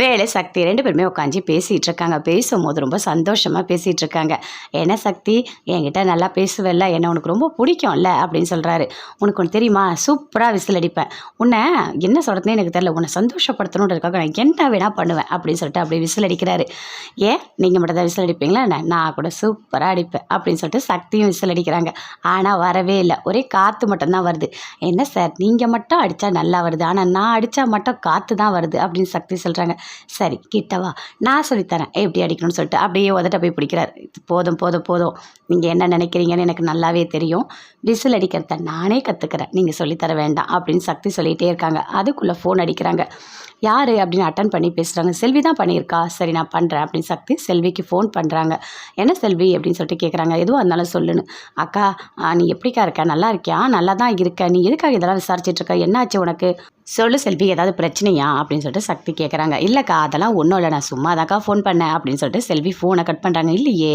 வேலை சக்தி 2 பேருமே உட்காந்து பேசிகிட்டு இருக்காங்க. பேசும்போது ரொம்ப சந்தோஷமாக பேசிகிட்டு இருக்காங்க. என்ன சக்தி, என்கிட்ட நல்லா பேசுவல்ல, என்னை உனக்கு ரொம்ப பிடிக்கும்ல அப்படின்னு சொல்கிறாரு. உனக்கு ஒன்று தெரியுமா, சூப்பராக விசில் அடிப்பேன். உன்னை என்ன சொல்கிறதுனே எனக்கு தெரியல, உன்னை சந்தோஷப்படுத்தணுன்றதுக்காக நான் என்ன வேணால் பண்ணுவேன் அப்படின்னு சொல்லிட்டு அப்படியே விசில் அடிக்கிறாரு. ஏன் நீங்கள் மட்டும் தான் விசில் அடிப்பீங்களா, நான் கூட சூப்பராக அடிப்பேன் அப்படின்னு சொல்லிட்டு சக்தியும் விசில் அடிக்கிறாங்க. ஆனால் வரவே இல்லை, ஒரே காற்று மட்டும்தான் வருது. என்ன சார், நீங்கள் மட்டும் அடித்தா நல்லா வருது, ஆனால் நான் அடித்தா மட்டும் காற்று தான் வருது அப்படின்னு சக்தி சொல்கிறாங்க. சரி கிட்டவா, நான் சொல்லித்தரேன் எப்படி அடிக்கணும்னு சொல்லிட்டு அப்படியே உதட்ட போய் பிடிக்கிறார். போதும் போதும் போதும், நீங்கள் என்ன நினைக்கிறீங்கன்னு எனக்கு நல்லாவே தெரியும். விசில் அடிக்கிறத நானே கற்றுக்கிறேன், நீங்கள் சொல்லித்தர வேண்டாம் அப்படின்னு சக்தி சொல்லிகிட்டே இருக்காங்க. அதுக்குள்ளே ஃபோன் அடிக்கிறாங்க. யார் அப்படின்னு அட்டன் பண்ணி பேசுகிறாங்க. செல்வி தான் பண்ணியிருக்கா. சரி நான் பண்ணுறேன் அப்படின்னு சக்தி செல்விக்கு ஃபோன் பண்ணுறாங்க. என்ன செல்வி அப்படின்னு சொல்லிட்டு கேட்குறாங்க. எதுவும் இருந்தாலும் சொல்லுன்னு. அக்கா நீ எப்படிக்கா இருக்க, நல்லா இருக்கியா? நல்லா தான் இருக்க. நீ எதுக்காக இதெல்லாம் விசாரிச்சுட்டு இருக்க, என்னாச்சு உனக்கு, சொல்லு செல்வி, ஏதாவது பிரச்சனையா அப்படின்னு சொல்லிட்டு சக்தி கேட்குறாங்க. இல்லைக்கா அதெல்லாம் ஒன்றும் இல்லை, நான் சும்மா தாக்கா ஃபோன் பண்ணேன் அப்படின்னு சொல்லிட்டு செல்வி ஃபோனை கட் பண்ணுறாங்க. இல்லையே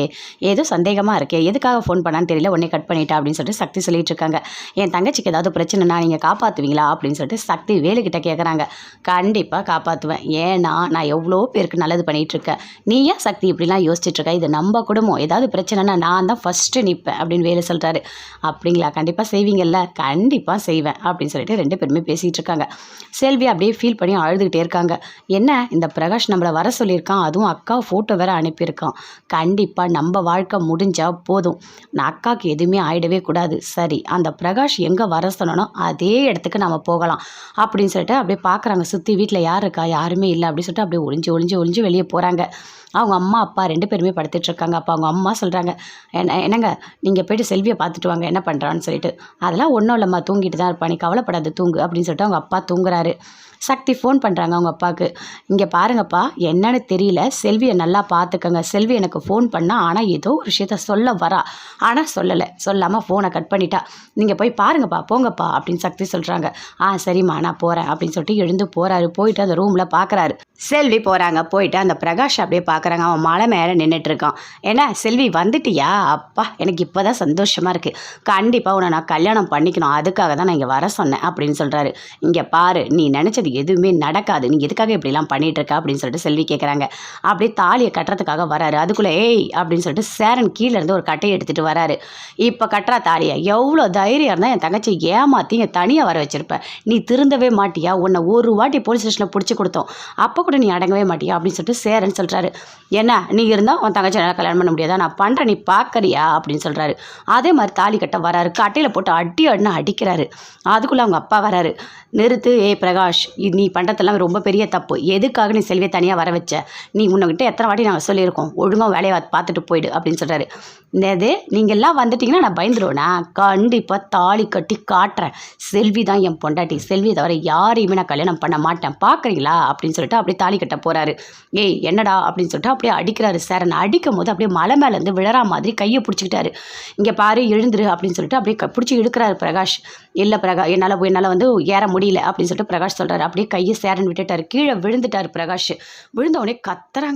ஏதோ சந்தேகமாக இருக்கே, எதுக்காக ஃபோன் பண்ணான்னு தெரியல, உடனே கட் பண்ணிட்டா அப்படின்னு சொல்லிட்டு சக்தி சொல்லிட்டு இருக்காங்க. என் தங்கச்சிக்கு ஏதாவது பிரச்சனைனா நீங்கள் காப்பாற்றுவீங்களா அப்படின்னு சொல்லிட்டு சக்தி வேலுக்கிட்ட கேட்குறாங்க. கண்டிப்பாக காப்பாற்றுவேன், ஏன்னா நான் எவ்வளோ பேருக்கு நல்லது பண்ணிகிட்ருக்கேன். நீ ஏன் சக்தி இப்படிலாம் யோசிச்சுட்ருக்க, இது நம்ம குடும்பம், ஏதாவது பிரச்சனைனா நான் தான் ஃபஸ்ட்டு நிற்பேன் அப்படின்னு வேலு சொல்கிறாரு. அப்படிங்களா, கண்டிப்பாக செய்வீங்கல்ல? கண்டிப்பாக செய்வேன் அப்படின்னு சொல்லிட்டு 2 பேருமே பேசிகிட்டு இருக்காங்க. செல்வி அப்படியே ஃபீல் பண்ணி அழுதுகிட்டே இருக்காங்க. என்ன இந்த பிரகாஷ் நம்மளை வர சொல்லியிருக்கான், அதுவும் அக்கா ஃபோட்டோ வேறு அனுப்பியிருக்கான். கண்டிப்பாக நம்ம வாழ்க்கை முடிஞ்சால் போதும், நான் அக்காவுக்கு எதுவுமே ஆகிடவே கூடாது. சரி அந்த பிரகாஷ் எங்கே வர சொன்னனோ அதே இடத்துக்கு நம்ம போகலாம் அப்படின்னு சொல்லிட்டு அப்படியே பார்க்குறாங்க. சுற்றி வீட்டில் யார் இருக்கா, யாருமே இல்லை அப்படின்னு சொல்லிட்டு அப்படியே ஒளிஞ்சு வெளியே போகிறாங்க. அவங்க அம்மா அப்பா 2 பேருமே படுத்துட்ருக்காங்க. அப்போ அவங்க அம்மா சொல்கிறாங்க, என்னங்க நீங்கள் போய்ட்டு செல்வியை பார்த்துட்டு வாங்க என்ன பண்ணுறான்னு சொல்லிட்டு. அதெல்லாம் ஒன்றும் இல்லைம்மா, தூங்கிட்டு தான் இருப்பா, நீ கவலைப்படாத தூங்கு அப்படின்னு சொல்லிட்டு அவங்க அப்பா தூங்குறாரு. சக்தி ஃபோன் பண்ணுறாங்க அவங்க அப்பாவுக்கு. இங்கே பாருங்கப்பா, என்னன்னு தெரியல, செல்வியை நல்லா பார்த்துக்கங்க. செல்வி எனக்கு ஃபோன் பண்ணா, ஆனால் ஏதோ ஒரு விஷயத்த சொல்ல வரா, ஆனால் சொல்லலை, சொல்லாமல் ஃபோனை கட் பண்ணிட்டா. நீங்கள் போய் பாருங்கப்பா, போங்கப்பா அப்படின்னு சக்தி சொல்கிறாங்க. சரிம்மா நான் போகிறேன் அப்படின்னு சொல்லிட்டு எழுந்து போகிறாரு. போயிட்டு அந்த ரூமில் பார்க்குறாரு. செல்வி போகிறாங்க. போயிட்டு அந்த பிரகாஷ் அப்படியே பார்க்குறாங்க. அவன் மலை மேலே நின்றுட்டுருக்கான். என்ன செல்வி வந்துட்டியா, அப்பா எனக்கு இப்போ தான் சந்தோஷமாக இருக்குது, கண்டிப்பாக உன்னை நான் கல்யாணம் பண்ணிக்கணும், அதுக்காக தான் நான் இங்கே வர சொன்னேன் அப்படின்னு சொல்கிறாரு. இங்கே பாரு, நீ நினச்சது எதுவுமே நடக்காது, நீ எதுக்காக இப்படிலாம் பண்ணிகிட்ருக்க அப்படின்னு சொல்லிட்டு செல்வி கேட்குறாங்க. அப்படியே தாலியை கட்டுறதுக்காக வராரு. அதுக்குள்ளே ஏய் அப்படின்னு சொல்லிட்டு சேரன் கீழேருந்து ஒரு கட்டையை எடுத்துகிட்டு வராரு. இப்போ கட்டுறா தாலியை, எவ்வளோ தைரியம் இருந்தால் என் தங்கச்சி ஏமாற்றி இங்கே தனியாக வர வச்சுருப்பேன், நீ திருந்தவே மாட்டியா, உன்னை ஒரு வாட்டி போலீஸ் ஸ்டேஷனில் பிடிச்சி கொடுத்தோம், அப்போ கூட நீ அடங்கவே மாட்டியா அப்படின்னு சொல்லிட்டு சேரன் சொல்கிறாரு. என்ன நீ இருந்தால் உன் தங்கச்சி நல்லா கல்யாணம் பண்ண முடியாதா, நான் பண்ணுறேன் நீ பார்க்கறியா அப்படின்னு சொல்கிறாரு. அதே மாதிரி தாலி கட்ட வராரு. கட்டையில் போட்டு அடின்னு அடிக்கிறாரு. அதுக்குள்ளே அவங்க அப்பா வராரு. நிறுத்து, ஏய் பிரகாஷ், நீ பண்ணுறதெல்லாம் ரொம்ப பெரிய தப்பு, எதுக்காக நீ செல்வியை தனியாக வர வச்ச, நீ உன்கிட்ட எத்தனை வாட்டி நாங்கள் சொல்லியிருக்கோம், ஒழுங்காக வேலையை பார்த்துட்டு போயிடு அப்படின்னு சொல்கிறாரு. இது நீங்கள் எல்லாம் வந்துட்டிங்கன்னா நான் பயந்துருவேனா, கண்டிப்பாக தாலி கட்டி காட்டுறேன், செல்வி தான் என் பொண்டாட்டி, செல்வியை தவிர யாரையுமே நான் கல்யாணம் பண்ண மாட்டேன், பார்க்குறீங்களா அப்படின்னு சொல்லிட்டு அப்படியே தாலி கட்ட போகிறாரு. ஏய் என்னடா அப்படின்னு சொல்லிட்டு அப்படியே அடிக்கிறாரு. சேரன் அடிக்கும் போது அப்படியே மலை மேலேருந்து விழறா மாதிரி கையை பிடிச்சிக்கிட்டாரு. இங்கே பாரு எழுந்துரு அப்படின்னு சொல்லிட்டு அப்படியே பிடிச்சி இழுக்கிறாரு பிரகாஷ். இல்லை என்னால் வந்து ஏற முடியல அப்படின்னு சொல்லிட்டு பிரகாஷ் சொல்கிறாரு. அப்படியே கையை சேரன் விட்டுட்டார். கீழே விழுந்துட்டார் பிரகாஷ். விழுந்தவொடனே கத்துறாங்க.